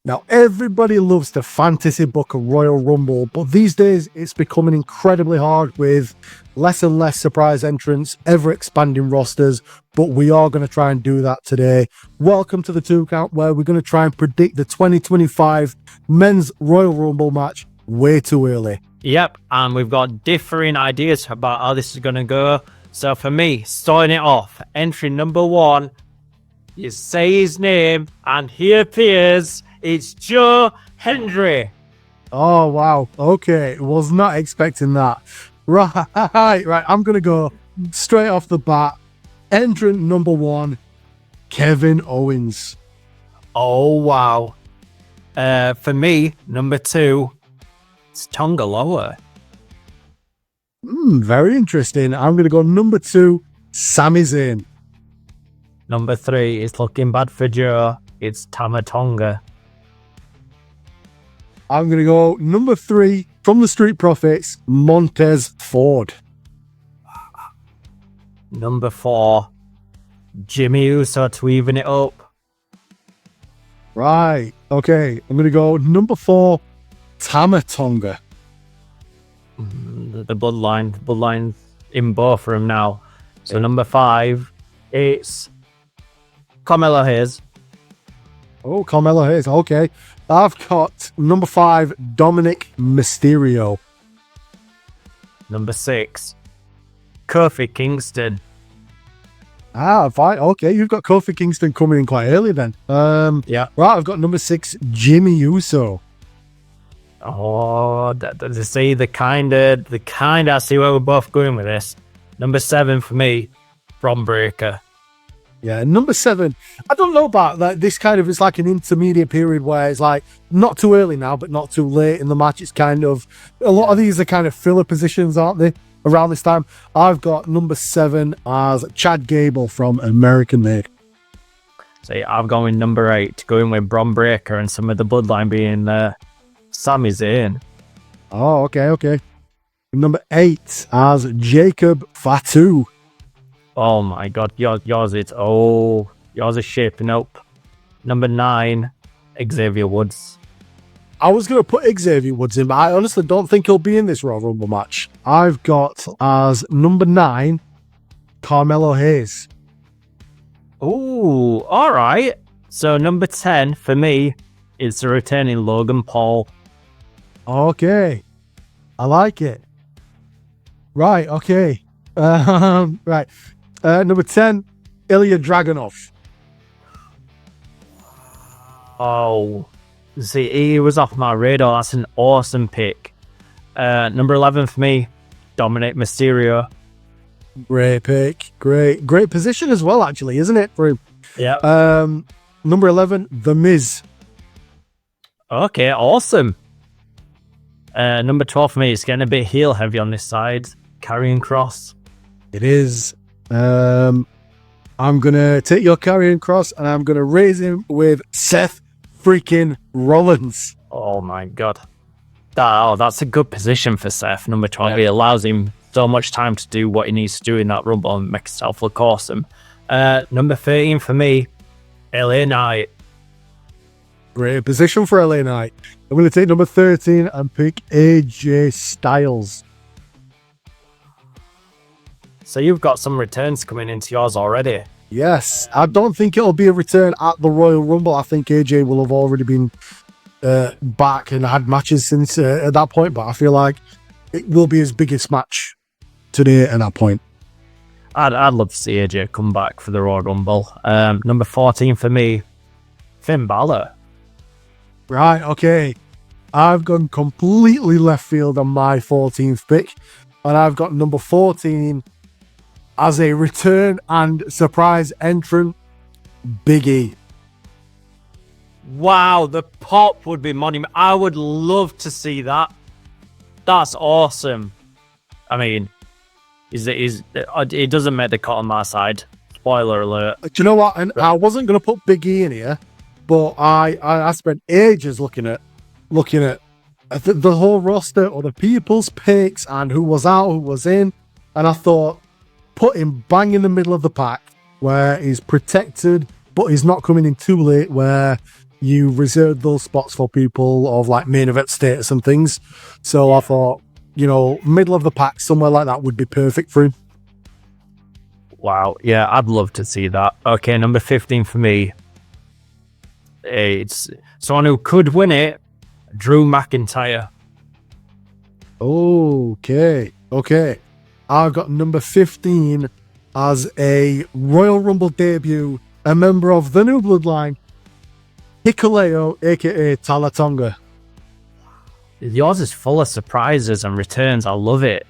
Now, everybody loves to fantasy book a Royal Rumble, but these days it's becoming incredibly hard with less and less surprise entrants, ever-expanding rosters, but we are going to try and do that today. Welcome to the 2 Count, where we're going to try and predict the 2025 Men's Royal Rumble match way too early. Yep, and we've got differing ideas about how this is going to go. So for me, starting it off, entry number 1, you say his name, and he appears. It's Joe Hendry. Oh, wow. Okay. Was not expecting that. Right. I'm going to go straight off the bat. Entrant number 1, Kevin Owens. Oh, wow. For me, number 2, it's Tonga Loa. Very interesting. I'm going to go number 2, Sami Zayn. Number 3 is looking bad for Joe. It's Tama Tonga. I'm going to go number 3 from the Street Profits, Montez Ford. Number 4, Jimmy Uso to even it up. Right. Okay. I'm going to go number 4, Tama Tonga. The bloodline in both of them now. So number 5, it's Carmelo Hayes. Oh, Carmelo Hayes. Okay. I've got number 5, Dominic Mysterio. Number 6, Kofi Kingston. Fine. Okay, you've got Kofi Kingston coming in quite early then. Yeah. Right, I've got number 6, Jimmy Uso. Oh, see the kind of I see where we're both going with this. Number 7 for me, Bron Breakker. Yeah, number 7. I don't know about that. This kind of is like an intermediate period where it's like not too early now, but not too late in the match. It's kind of a lot of these are kind of filler positions, aren't they? Around this time, I've got number 7 as Chad Gable from American Made. See, I've gone with number 8, going with Bron Breakker and some of the bloodline being Sami Zayn. Oh, okay. Number 8 as Jacob Fatu. Oh my god, yours is shaping up. Number 9, Xavier Woods. I was going to put Xavier Woods in, but I honestly don't think he'll be in this Royal Rumble match. I've got as number 9, Carmelo Hayes. Oh, all right. So number 10 for me is the returning Logan Paul. Okay, I like it. Right, okay. Right. Number 10, Ilya Dragunov. Oh, see, he was off my radar. That's an awesome pick. Number 11 for me, Dominic Mysterio. Great pick. Great position as well, actually, isn't it? For him? Yeah. Number 11, The Miz. Okay, awesome. Number 12 for me is getting a bit heel heavy on this side. Karrion Kross. It is. I'm going to take your Karrion Kross and I'm going to raise him with Seth freaking Rollins. Oh my god. That's a good position for Seth, number 12. Yeah. It allows him so much time to do what he needs to do in that Rumble and make himself look awesome. Number 13 for me, LA Knight. Great position for LA Knight. I'm going to take number 13 and pick AJ Styles. So you've got some returns coming into yours already. Yes, I don't think it'll be a return at the Royal Rumble. I think AJ will have already been back and had matches since at that point, but I feel like it will be his biggest match today at that point. I'd love to see AJ come back for the Royal Rumble. Number 14 for me, Finn Balor. Right, okay. I've gone completely left field on my 14th pick, and I've got number 14 as a return and surprise entrant, Big E. Wow, the pop would be monumental. I would love to see that. That's awesome. I mean, it doesn't make the cut on my side. Spoiler alert. Do you know what? And I wasn't going to put Big E in here, but I spent ages looking at the whole roster or the people's picks and who was out, who was in, and I thought, put him bang in the middle of the pack where he's protected, but he's not coming in too late, where you reserve those spots for people of like main event status and things. So I thought, middle of the pack, somewhere like that would be perfect for him. Wow. Yeah, I'd love to see that. Okay, number 15 for me. It's someone who could win it, Drew McIntyre. Okay. I've got number 15 as a Royal Rumble debut, a member of the new bloodline, Hikuleo, aka Talatonga. Yours is full of surprises and returns. I love it.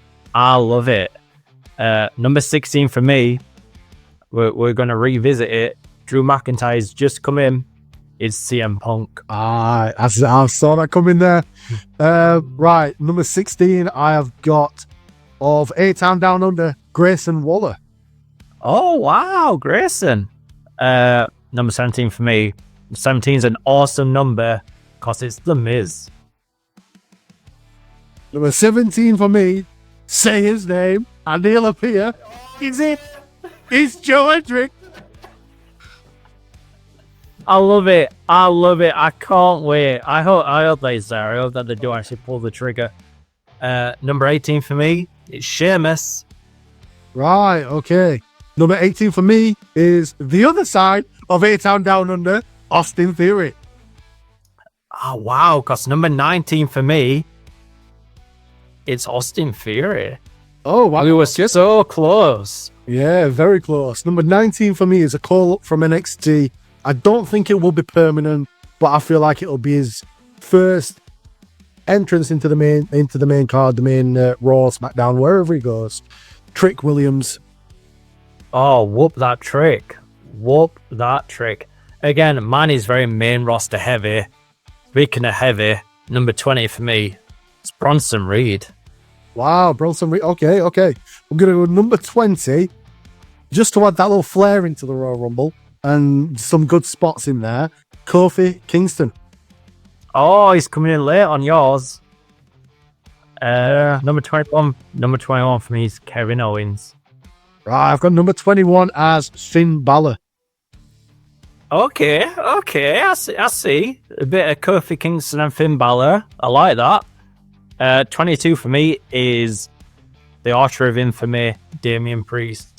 Number 16 for me, we're going to revisit it. Drew McIntyre's just come in. It's CM Punk. I saw that coming there. Right, number 16, I have got of A-Town Down Under, Grayson Waller. Oh, wow, Grayson. Number 17 for me. 17 is an awesome number because it's The Miz. Number 17 for me, say his name, and he'll appear. Is it? It's Joe Hendrick. I love it. I can't wait. I hope they there. I hope that they do actually pull the trigger. Number 18 for me, it's Sheamus. Right, okay. Number 18 for me is the other side of A-Town Down Under, Austin Theory. Oh, wow, because number 19 for me, it's Austin Theory. Oh, wow. We were so close. Yeah, very close. Number 19 for me is a call-up from NXT. I don't think it will be permanent, but I feel like it'll be his first entrance into the main card, the main Raw, SmackDown, wherever he goes. Trick Williams. Oh, whoop that trick. Again, mine is very main roster heavy. Speaking of heavy, number 20 for me, it's Bronson Reed. Wow, Bronson Reed. Okay. We're going to go number 20, just to add that little flair into the Royal Rumble and some good spots in there. Kofi Kingston. Oh, he's coming in late on yours. Number 21 for me is Kevin Owens. Right, I've got number 21 as Finn Balor. Okay, I see. A bit of Kofi Kingston and Finn Balor. I like that. 22 for me is the Archer of Infamy, Damian Priest.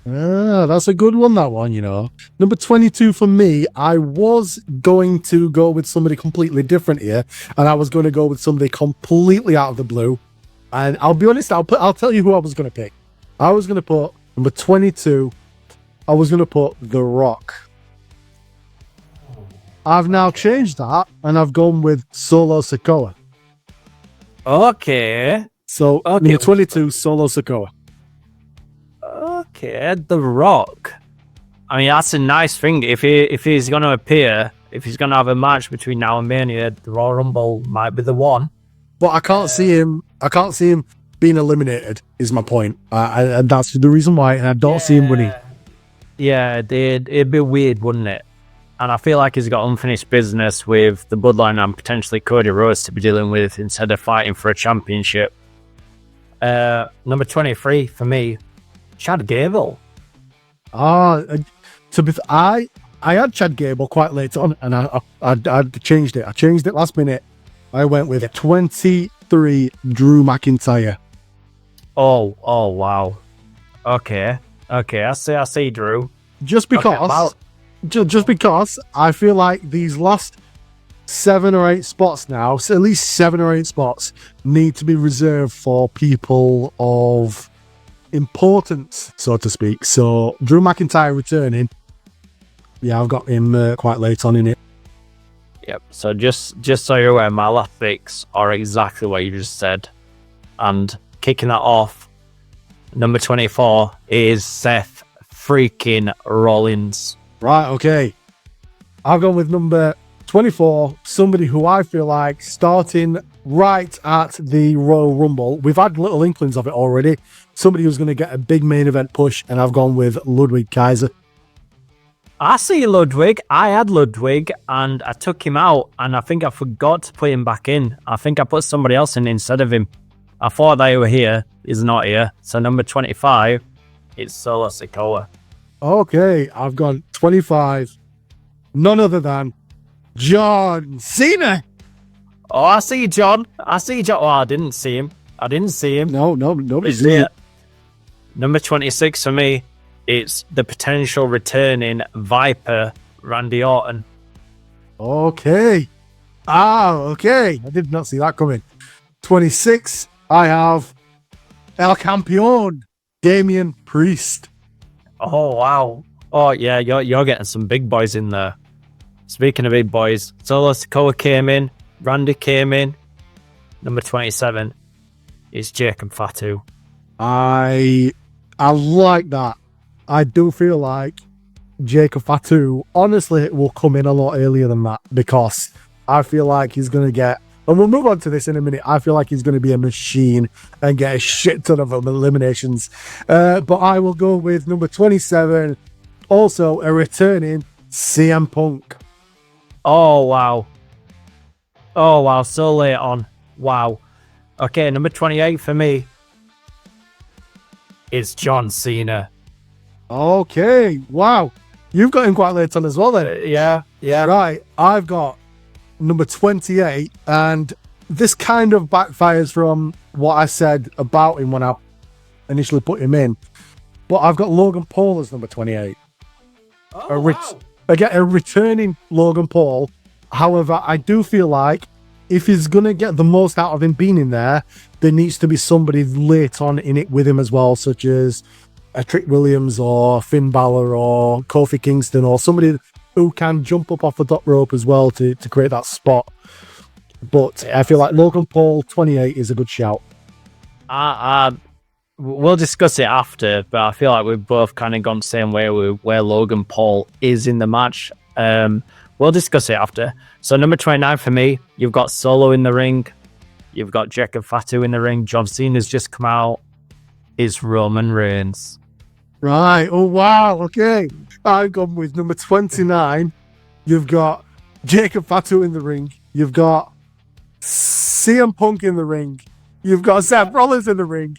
That's a good one, that one, Number 22 for me, I was going to go with somebody completely different here, and I was going to go with somebody completely out of the blue. And I'll be honest, I'll tell you who I was going to pick. I was going to put number 22, I was going to put The Rock. I've now changed that, and I've gone with Solo Sikoa. Okay. So, number 22, Solo Sikoa. Okay, The Rock. I mean, that's a nice thing. If he's going to appear, if he's going to have a match between now and Mania, the Royal Rumble might be the one. But I can't see him being eliminated, is my point. And that's the reason why. And I don't see him winning. Yeah, it'd be weird, wouldn't it? And I feel like he's got unfinished business with the Bloodline and potentially Cody Rhodes to be dealing with instead of fighting for a championship. Number 23 for me, Chad Gable. I had Chad Gable quite late on, and I changed it. I changed it last minute. I went with 23 Drew McIntyre. Oh wow. Okay. I see Drew. Just because I feel like these last 7 or 8 spots now, so at least 7 or 8 spots, need to be reserved for people of importance, so to speak. So Drew McIntyre returning. Yeah, I've got him quite late on in it. Yep. So just so you're aware, my last picks are exactly what you just said. And kicking that off, number 24 is Seth freaking Rollins. Right, okay. I've gone with number 24, somebody who I feel like starting right at the Royal Rumble. We've had little inklings of it already. Somebody who's going to get a big main event push, and I've gone with Ludwig Kaiser. I see Ludwig. I had Ludwig, and I took him out, and I think I forgot to put him back in. I think I put somebody else in instead of him. I thought they were here. He's not here. So number 25, it's Solo Sikoa. Okay, I've gone 25. None other than John Cena. Oh, I see John. Oh, I didn't see him. No, nobody's Is seen it? Number 26 for me, it's the potential returning Viper, Randy Orton. Okay. Okay. I did not see that coming. 26, I have El Campeón, Damian Priest. Oh, wow. Oh, yeah, you're getting some big boys in there. Speaking of big boys, Solo Sikoa came in, Randy came in. Number 27 is Jacob Fatu. I like that. I do feel like Jacob Fatu, honestly, it will come in a lot earlier than that because I feel like he's going to get, and we'll move on to this in a minute, I feel like he's going to be a machine and get a shit ton of eliminations. But I will go with number 27, also a returning CM Punk. Oh, wow. Oh, wow, so late on. Wow. Okay, number 28 for me is John Cena. Okay, wow. You've got him quite late on as well then. Yeah. Right, I've got number 28, and this kind of backfires from what I said about him when I initially put him in. But I've got Logan Paul as number 28. Oh, wow. Again, a returning Logan Paul. However, I do feel like if he's going to get the most out of him being in there needs to be somebody late on in it with him as well, such as a Trick Williams or Finn Balor or Kofi Kingston or somebody who can jump up off the top rope as well to create that spot. But I feel like Logan Paul 28 is a good shout. We'll discuss it after, but I feel like we've both kind of gone the same way with where Logan Paul is in the match. We'll discuss it after. So number 29 for me, you've got Solo in the ring. You've got Jacob Fatu in the ring. John Cena's just come out. Is Roman Reigns. Right. Oh, wow. Okay. I've gone with number 29. You've got Jacob Fatu in the ring. You've got CM Punk in the ring. You've got Seth Rollins in the ring.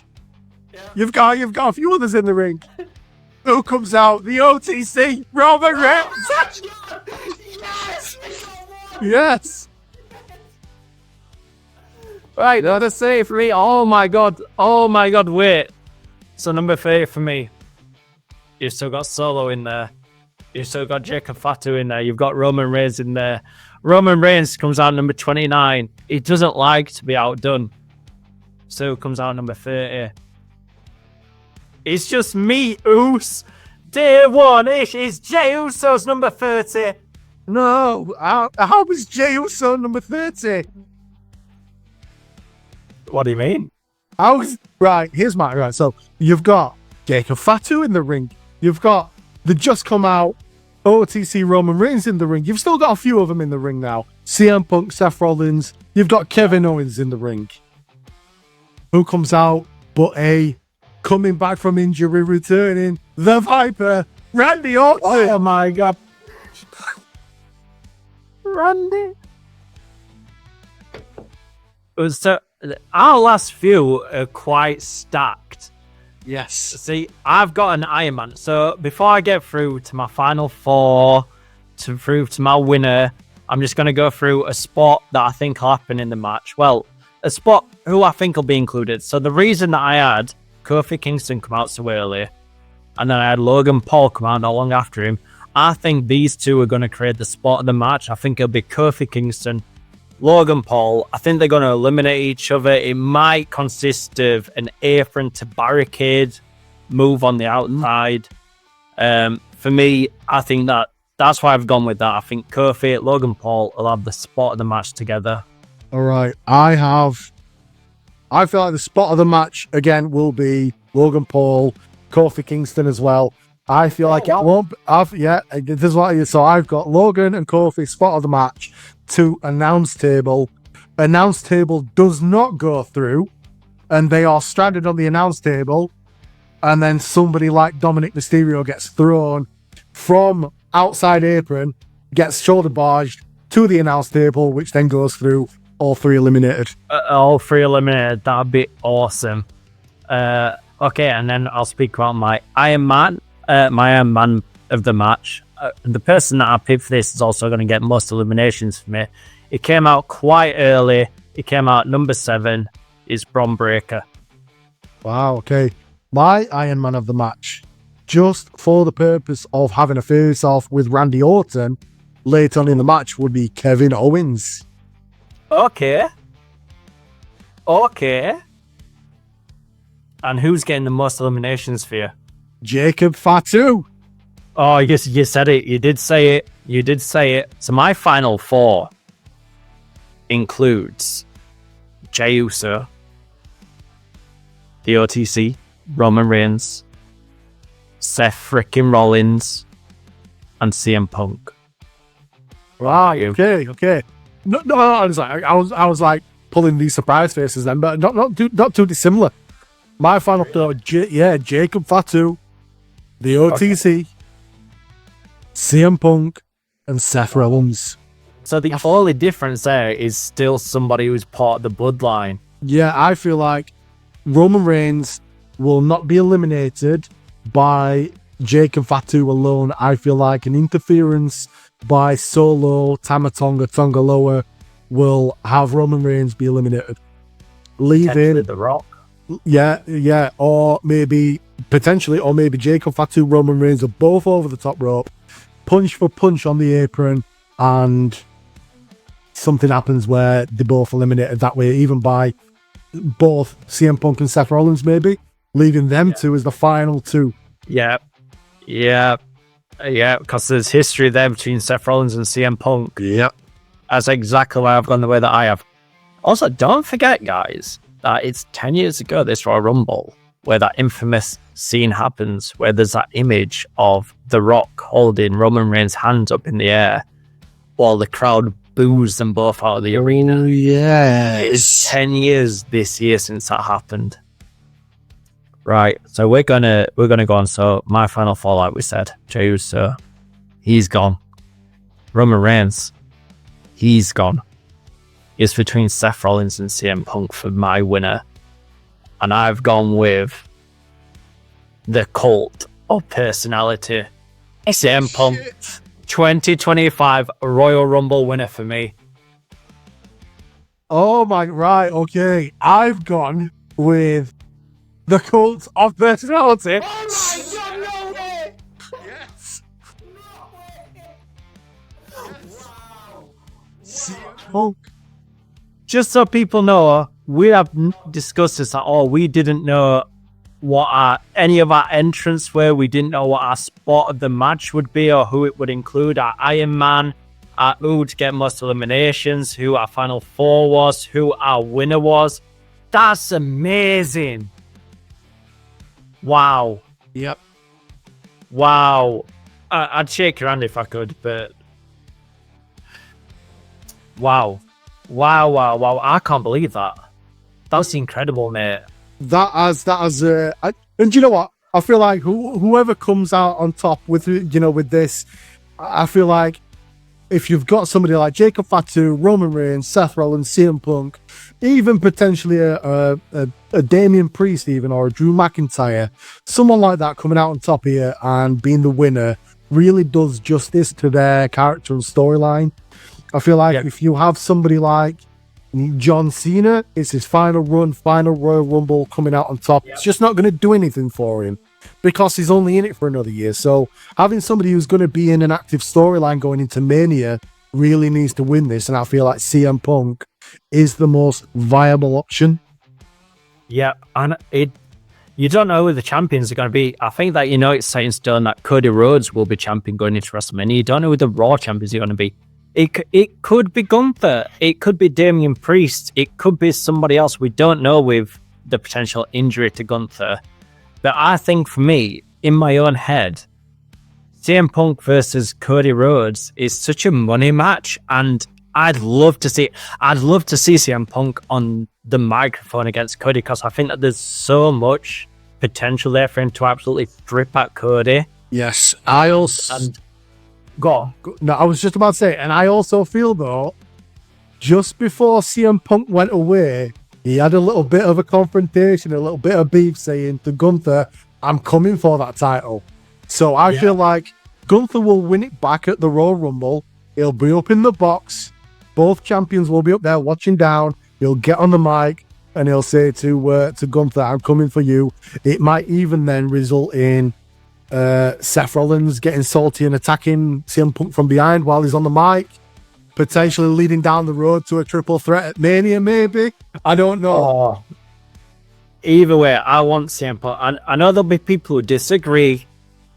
You've got a few others in the ring. Who comes out? The OTC, Roman Reigns. Yes. Right, that's say for me. Oh my god, wait. So number 30 for me. You've still got Solo in there. You've still got Jacob Fatu in there. You've got Roman Reigns in there. Roman Reigns comes out number 29. He doesn't like to be outdone. So comes out number 30. It's just me, Oos. Day one, it is Jey Uso's number 30. No, how was Jey Uso number 30? What do you mean? Right, here's my, right, so you've got Jacob Fatu in the ring. You've got the just come out OTC Roman Reigns in the ring. You've still got a few of them in the ring now. CM Punk, Seth Rollins. You've got Kevin Owens in the ring. Who comes out but a coming back from injury, returning, the Viper, Randy Orton. Oh my god. Randy. So our last few are quite stacked. Yes. See, I've got an Iron Man. So before I get through to my final four, through to my winner, I'm just going to go through a spot that I think will happen in the match. Well, a spot who I think will be included. So the reason that I had Kofi Kingston come out so early, and then I had Logan Paul come out not long after him, I think these two are going to create the spot of the match. I think it'll be Kofi Kingston, Logan Paul. I think they're going to eliminate each other. It might consist of an apron to barricade move on the outside. For me, I think that's why I've gone with that. I think Kofi, Logan Paul will have the spot of the match together. All right. I feel like the spot of the match, again, will be Logan Paul, Kofi Kingston as well. I feel like it won't. This is what so I've got Logan and Kofi spot of the match to announce table. Announce table does not go through, and they are stranded on the announce table, and then somebody like Dominic Mysterio gets thrown from outside apron, gets shoulder barged to the announce table, which then goes through. All three eliminated. All three eliminated. That'd be awesome. Okay, and then I'll speak about my Iron Man. My Iron Man of the match. the person that I picked for this is also going to get most eliminations for me. It came out quite early. It came out number 7. Is Bron Breakker. Wow, okay. My Iron Man of the match, just for the purpose of having a face-off with Randy Orton late on in the match, would be Kevin Owens. Okay. And who's getting the most eliminations for you? Jacob Fatu. Oh, you said it. You did say it. So my final 4 includes Jey Uso, the OTC, Roman Reigns, Seth frickin' Rollins, and CM Punk. Right, okay. No, I was like pulling these surprise faces then, but not too dissimilar. My final thought, Jacob Fatu, the OTC, CM Punk, and Seth Rollins. So the only difference there is still somebody who's part of the bloodline. Yeah, I feel like Roman Reigns will not be eliminated by Jacob Fatu alone. I feel like an interference by Solo, Tamatonga, Tongaloa will have Roman Reigns be eliminated. Leaving The Rock. Yeah, or maybe Jacob Fatu, Roman Reigns are both over the top rope, punch for punch on the apron, and something happens where they both eliminated that way, even by both CM Punk and Seth Rollins, maybe leaving them two as the final 2. Yeah, because there's history there between Seth Rollins and CM Punk. Yep. That's exactly why I've gone the way that I have. Also, don't forget, guys, that it's 10 years ago, this Royal Rumble, where that infamous scene happens, where there's that image of The Rock holding Roman Reigns' hands up in the air while the crowd boos them both out of the arena. Yeah. It's 10 years this year since that happened. Right, so we're gonna go on. So my final 4, like we said, Jey Uso, he's gone. Roman Reigns, he's gone. It's between Seth Rollins and CM Punk for my winner. And I've gone with the cult of personality, CM Punk. 2025 Royal Rumble winner for me. Oh my, right, okay. I've gone with the cult of personality. Oh my god, no way! Yes. Wow. CM Punk. Just so people know, we have discussed this at all. We didn't know what any of our entrants were. We didn't know what our spot of the match would be or who it would include. Our Iron Man, who would get most eliminations, who our final 4 was, who our winner was. That's amazing. Wow. Yep. Wow. I'd shake your hand if I could, but wow. I can't believe that. That's incredible, mate. And you know what? I feel like whoever comes out on top with this, I feel like if you've got somebody like Jacob Fatu, Roman Reigns, Seth Rollins, CM Punk, even potentially a Damian Priest, even, or a Drew McIntyre, someone like that coming out on top here and being the winner really does justice to their character and storyline. I feel like if you have somebody like John Cena, it's his final run, final Royal Rumble coming out on top. It's just not going to do anything for him because he's only in it for another year. So having somebody who's going to be in an active storyline going into Mania really needs to win this. And I feel like CM Punk is the most viable option. Yeah, and you don't know who the champions are going to be. I think that it's set in stone that Cody Rhodes will be champion going into WrestleMania. You don't know who the Raw champions are going to be. It could be Gunther. It could be Damian Priest. It could be somebody else. We don't know with the potential injury to Gunther. But I think for me, in my own head, CM Punk versus Cody Rhodes is such a money match, and I'd love to see CM Punk on the microphone against Cody because I think that there's so much potential there for him to absolutely strip at Cody. Yes, I was just about to say, and I also feel though, just before CM Punk went away, he had a little bit of a confrontation, a little bit of beef saying to Gunther, I'm coming for that title. So I feel like Gunther will win it back at the Royal Rumble. He'll be up in the box. Both champions will be up there watching down. He'll get on the mic and he'll say to Gunther, I'm coming for you. It might even then result in Seth Rollins getting salty and attacking CM Punk from behind while he's on the mic, potentially leading down the road to a triple threat at Mania, maybe. I don't know. Oh. Either way, I want CM Punk. I know there'll be people who disagree,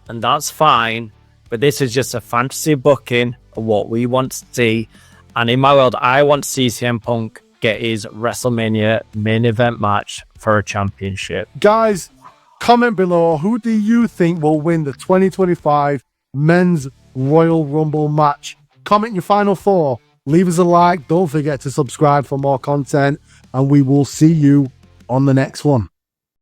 and that's fine, but this is just a fantasy booking of what we want to see. And in my world, I want to see CM Punk get his WrestleMania main event match for a championship. Guys, comment below, who do you think will win the 2025 Men's Royal Rumble match? Comment your final four. Leave us a like. Don't forget to subscribe for more content, and we will see you on the next one.